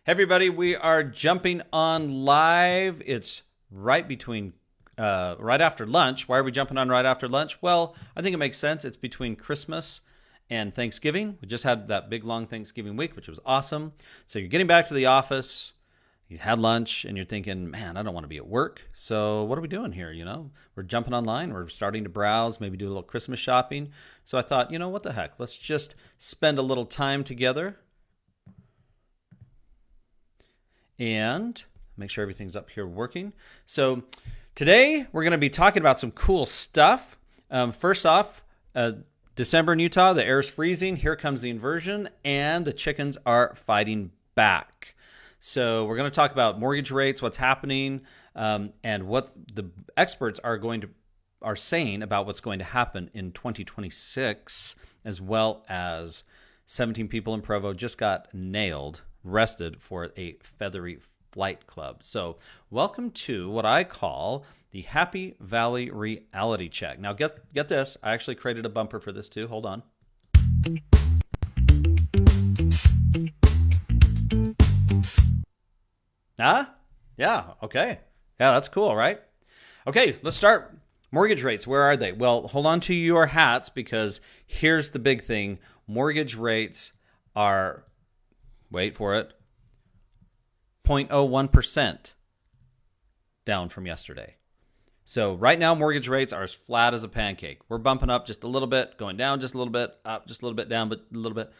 Hey everybody, we are jumping on live. It's right after lunch. Why are we jumping on right after lunch? Well, I think it makes sense. It's between Christmas and Thanksgiving. We just had that big long Thanksgiving week, which was awesome. So you're getting back to the office, you had lunch, and you're thinking, man, I don't want to be at work. So what are we doing here? We're jumping online. We're starting to browse, maybe do a little Christmas shopping. So I thought, what the heck? Let's just spend a little time together and make sure everything's up here working. So today we're going to be talking about some cool stuff. First off, December in Utah, the air's freezing. Here comes the inversion, and the chickens are fighting back. So we're going to talk about mortgage rates, what's happening, and what the experts are saying about what's going to happen in 2026, as well as 17 people in Provo just got arrested for a feathery flight club. So welcome to what I call the Happy Valley Reality Check. Now get this. I actually created a bumper for this too. Hold on. Yeah, okay. Yeah, that's cool, right? Okay, let's start. Mortgage rates, where are they? Well, hold on to your hats because here's the big thing. Mortgage rates are, wait for it, 0.01% down from yesterday. So right now, mortgage rates are as flat as a pancake. We're bumping up just a little bit, going down just a little bit, up just a little bit, down but a little bit.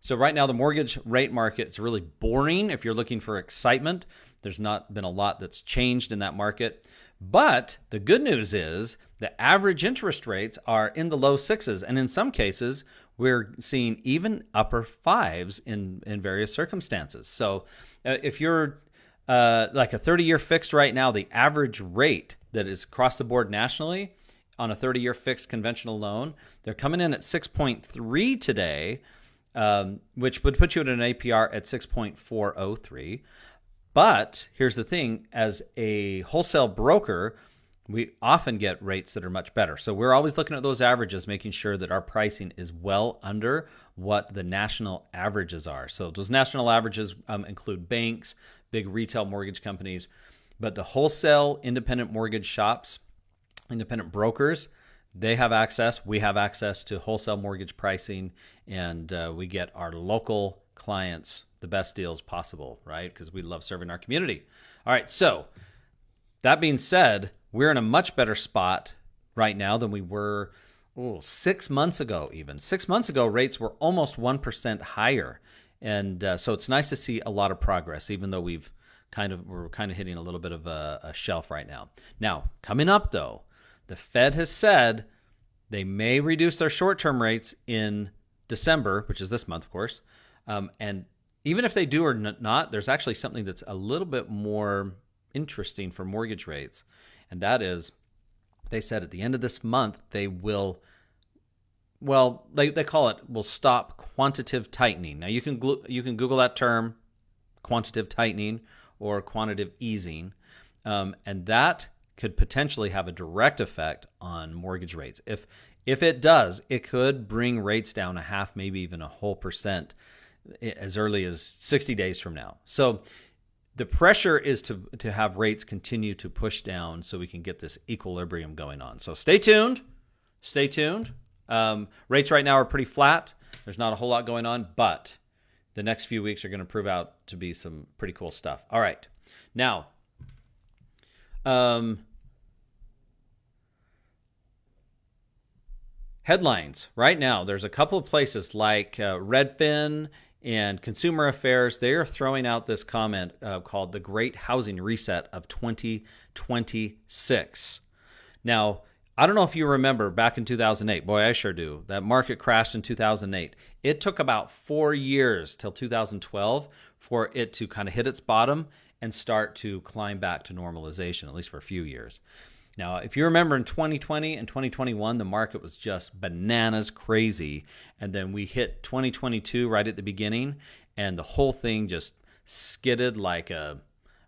So right now, the mortgage rate market is really boring. If you're looking for excitement, there's not been a lot that's changed in that market. But the good news is the average interest rates are in the low sixes. And in some cases, we're seeing even upper fives in various circumstances. So if you're like a 30-year fixed right now, the average rate that is across the board nationally on a 30-year fixed conventional loan, they're coming in at 6.3 today, which would put you at an APR at 6.403. But here's the thing, as a wholesale broker, we often get rates that are much better. So we're always looking at those averages, making sure that our pricing is well under what the national averages are. So those national averages include banks, big retail mortgage companies, but the wholesale independent mortgage shops, independent brokers, they have access. We have access to wholesale mortgage pricing, and we get our local clients the best deals possible, right? Because we love serving our community. All right, so that being said, we're in a much better spot right now than we were 6 months ago even. 6 months ago, rates were almost 1% higher. And so it's nice to see a lot of progress, even though we're kind of hitting a little bit of a shelf right now. Now, coming up though, the Fed has said they may reduce their short-term rates in December, which is this month, of course. And even if they do or not, there's actually something that's a little bit more interesting for mortgage rates. And that is, they said at the end of this month, they will, they call it, will stop quantitative tightening. Now, you can Google that term, quantitative tightening or quantitative easing, and that could potentially have a direct effect on mortgage rates. If it does, it could bring rates down a half, maybe even a whole percent as early as 60 days from now. So the pressure is to have rates continue to push down so we can get this equilibrium going on. So stay tuned. Stay tuned. Rates right now are pretty flat. There's not a whole lot going on, but the next few weeks are going to prove out to be some pretty cool stuff. All right. Now, headlines. Right now, there's a couple of places like Redfin and Consumer Affairs. They are throwing out this comment called the Great Housing Reset of 2026. Now, I don't know if you remember back in 2008. Boy, I sure do. That market crashed in 2008. It took about 4 years till 2012 for it to kind of hit its bottom and start to climb back to normalization, at least for a few years. Now, if you remember in 2020 and 2021, the market was just bananas crazy. And then we hit 2022 right at the beginning, and the whole thing just skidded like a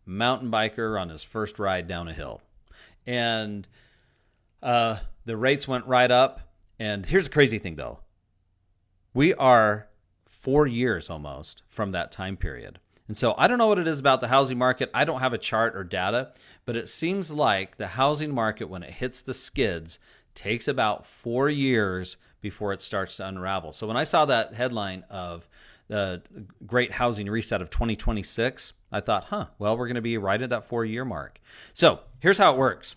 mountain biker on his first ride down a hill. And the rates went right up. And here's the crazy thing, though. We are 4 years almost from that time period. And so I don't know what it is about the housing market. I don't have a chart or data, but it seems like the housing market, when it hits the skids, takes about 4 years before it starts to unravel. So when I saw that headline of the great housing reset of 2026, I thought, well, we're going to be right at that 4-year mark. So here's how it works.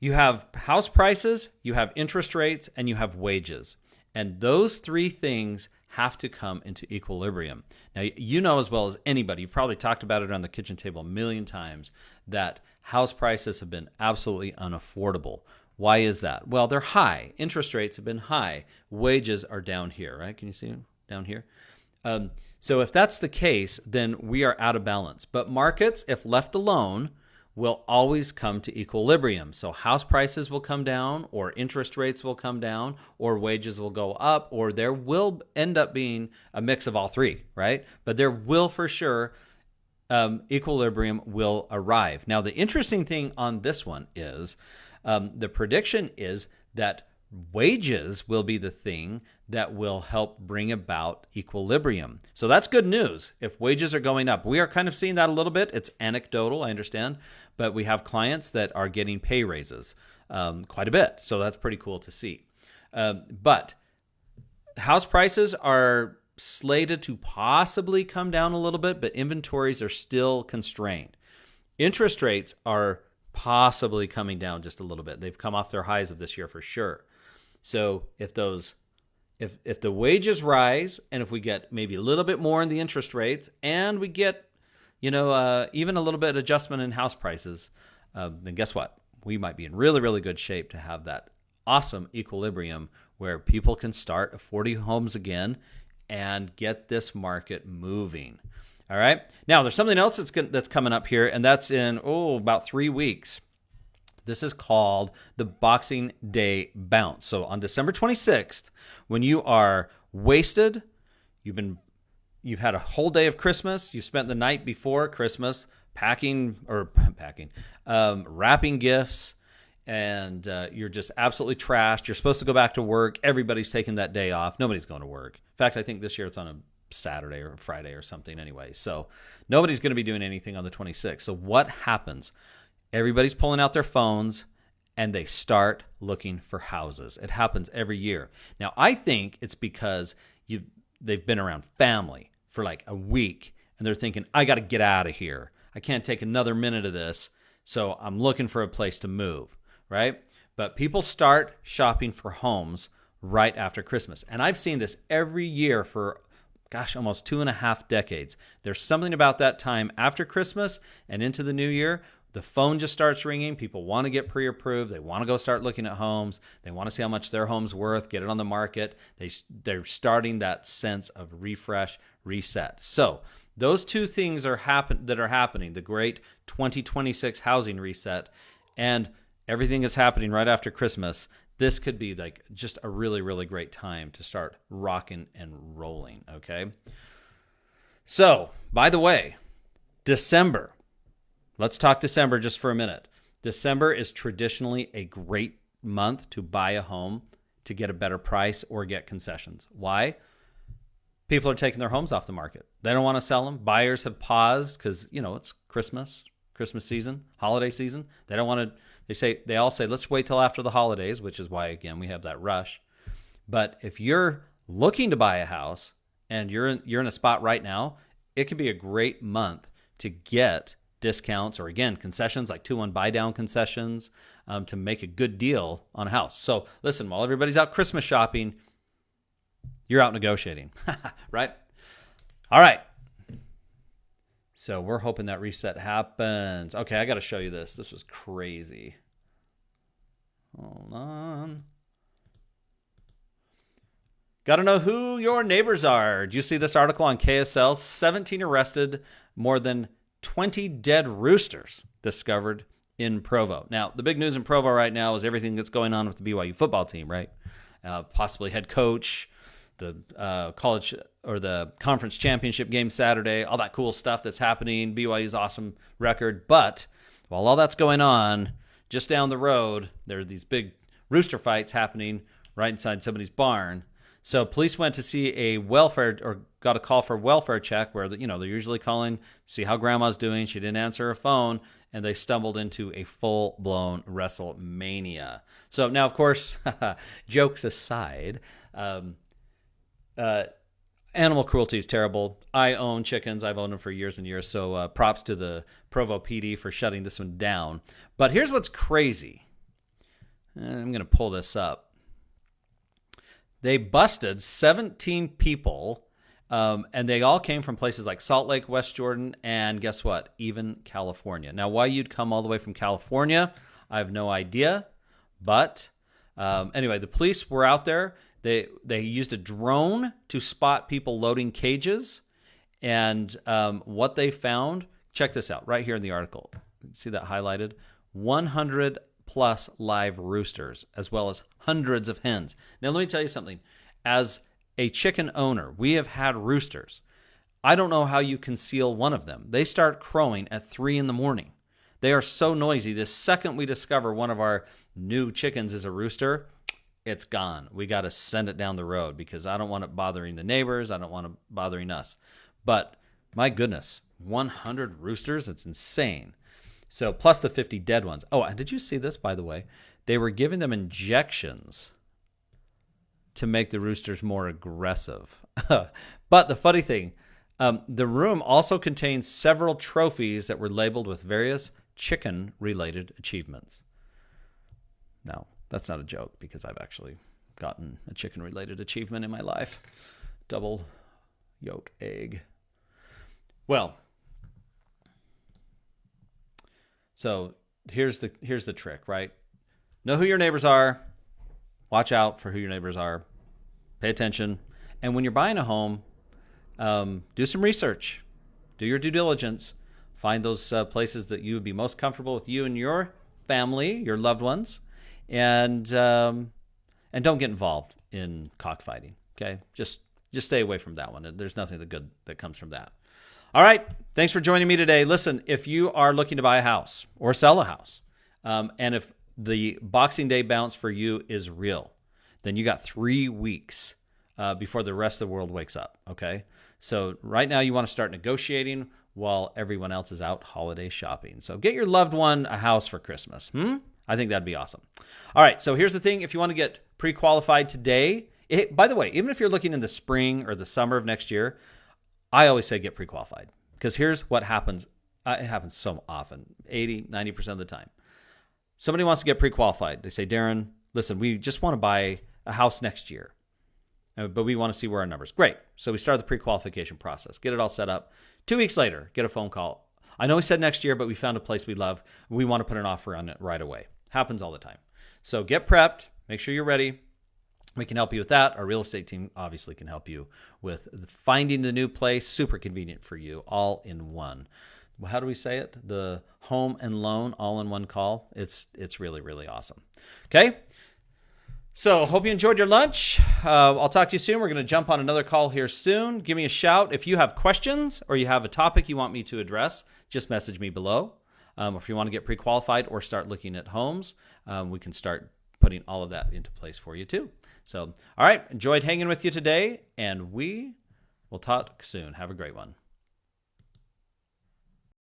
You have house prices, you have interest rates, and you have wages. And those three things have to come into equilibrium. Now, you know as well as anybody, you've probably talked about it around the kitchen table a million times, that house prices have been absolutely unaffordable. Why is that? Well, they're high. Interest rates have been high. Wages are down here, right? Can you see them down here? So if that's the case, then we are out of balance. But markets, if left alone, will always come to equilibrium. So house prices will come down, or interest rates will come down, or wages will go up, or there will end up being a mix of all three, right? But there will for sure, equilibrium will arrive. Now, the interesting thing on this one is the prediction is that wages will be the thing that will help bring about equilibrium. So that's good news if wages are going up. We are kind of seeing that a little bit. It's anecdotal, I understand, but we have clients that are getting pay raises quite a bit. So that's pretty cool to see. But house prices are slated to possibly come down a little bit, but inventories are still constrained. Interest rates are possibly coming down just a little bit. They've come off their highs of this year for sure. So if the wages rise, and if we get maybe a little bit more in the interest rates, and we get, even a little bit of adjustment in house prices, then guess what? We might be in really, really good shape to have that awesome equilibrium where people can start affording homes again and get this market moving. All right. Now, there's something else that's coming up here, and that's in about 3 weeks. This is called the Boxing Day Bounce. So on December 26th, when you are wasted, you've had a whole day of Christmas, you spent the night before Christmas wrapping gifts, and you're just absolutely trashed. You're supposed to go back to work. Everybody's taking that day off. Nobody's going to work. In fact, I think this year it's on a Saturday or Friday or something anyway. So nobody's going to be doing anything on the 26th. So what happens? Everybody's pulling out their phones and they start looking for houses. It happens every year. Now, I think it's because they've been around family for like a week and they're thinking, I got to get out of here. I can't take another minute of this. So I'm looking for a place to move, right? But people start shopping for homes right after Christmas. And I've seen this every year for almost 2.5 decades. There's something about that time after Christmas and into the new year. The phone just starts ringing. People want to get pre-approved. They want to go start looking at homes. They want to see how much their home's worth, get it on the market. They're starting that sense of refresh, reset. So those two things that are happening, the great 2026 housing reset and everything is happening right after Christmas. This could be like just a really, really great time to start rocking and rolling, okay? So, by the way, December. Let's talk December just for a minute. December is traditionally a great month to buy a home, to get a better price, or get concessions. Why? People are taking their homes off the market. They don't want to sell them. Buyers have paused because, it's Christmas season, holiday season. They don't want to, they all say, let's wait till after the holidays, which is why, again, we have that rush. But if you're looking to buy a house and you're in a spot right now, it could be a great month to get discounts or, again, concessions like 2-1 buy down concessions to make a good deal on a house. So listen, while everybody's out Christmas shopping, you're out negotiating, right? All right. So we're hoping that reset happens. Okay, I got to show you this. This was crazy. Hold on. Got to know who your neighbors are. Do you see this article on KSL? 17 arrested, more than 20 dead roosters discovered in Provo. Now, the big news in Provo right now is everything that's going on with the BYU football team, right? Possibly head coach, the college or the conference championship game Saturday, all that cool stuff that's happening, BYU's awesome record. But while all that's going on, just down the road, there are these big rooster fights happening right inside somebody's barn. So police went to see a welfare or got a call for a welfare check where, they're usually calling, see how grandma's doing. She didn't answer her phone, and they stumbled into a full-blown WrestleMania. So now, of course, jokes aside, animal cruelty is terrible. I own chickens. I've owned them for years and years. So props to the Provo PD for shutting this one down. But here's what's crazy. I'm going to pull this up. They busted 17 people, and they all came from places like Salt Lake, West Jordan, and guess what? Even California. Now, why you'd come all the way from California, I have no idea. But anyway, the police were out there. They used a drone to spot people loading cages. And what they found, check this out right here in the article. See that highlighted? 100 plus live roosters, as well as hundreds of hens. Now, let me tell you something. As a chicken owner, we have had roosters. I don't know how you conceal one of them. They start crowing at 3 in the morning. They are so noisy. The second we discover one of our new chickens is a rooster, it's gone. We got to send it down the road because I don't want it bothering the neighbors. I don't want it bothering us. But my goodness, 100 roosters? It's insane. So plus the 50 dead ones. Oh, and did you see this, by the way? They were giving them injections to make the roosters more aggressive. But the funny thing, the room also contains several trophies that were labeled with various chicken-related achievements. Now, that's not a joke because I've actually gotten a chicken-related achievement in my life. Double yolk egg. Well, so here's the trick, right? Know who your neighbors are. Watch out for who your neighbors are. Pay attention. And when you're buying a home, do some research. Do your due diligence. Find those places that you would be most comfortable with you and your family, your loved ones. And don't get involved in cockfighting, okay? Just stay away from that one. There's nothing good that comes from that. All right, thanks for joining me today. Listen, if you are looking to buy a house or sell a house, and if the Boxing Day bounce for you is real, then you got 3 weeks before the rest of the world wakes up, okay? So right now you want to start negotiating while everyone else is out holiday shopping. So get your loved one a house for Christmas. I think that'd be awesome. All right, so here's the thing. If you want to get pre-qualified today, by the way, even if you're looking in the spring or the summer of next year, I always say get pre-qualified because here's what happens. It happens so often, 80, 90% of the time. Somebody wants to get pre-qualified. They say, Darin, listen, we just want to buy a house next year, but we want to see where our numbers. Great. So we start the pre-qualification process, get it all set up. 2 weeks later, get a phone call. I know we said next year, but we found a place we love. We want to put an offer on it right away. Happens all the time. So get prepped. Make sure you're ready. We can help you with that. Our real estate team obviously can help you with finding the new place. Super convenient for you, all in one. How do we say it? The home and loan all in one call. It's really, really awesome. Okay. So hope you enjoyed your lunch. I'll talk to you soon. We're going to jump on another call here soon. Give me a shout. If you have questions or you have a topic you want me to address, just message me below. If you want to get pre-qualified or start looking at homes, we can start putting all of that into place for you too. So, all right, enjoyed hanging with you today, and we will talk soon. Have a great one.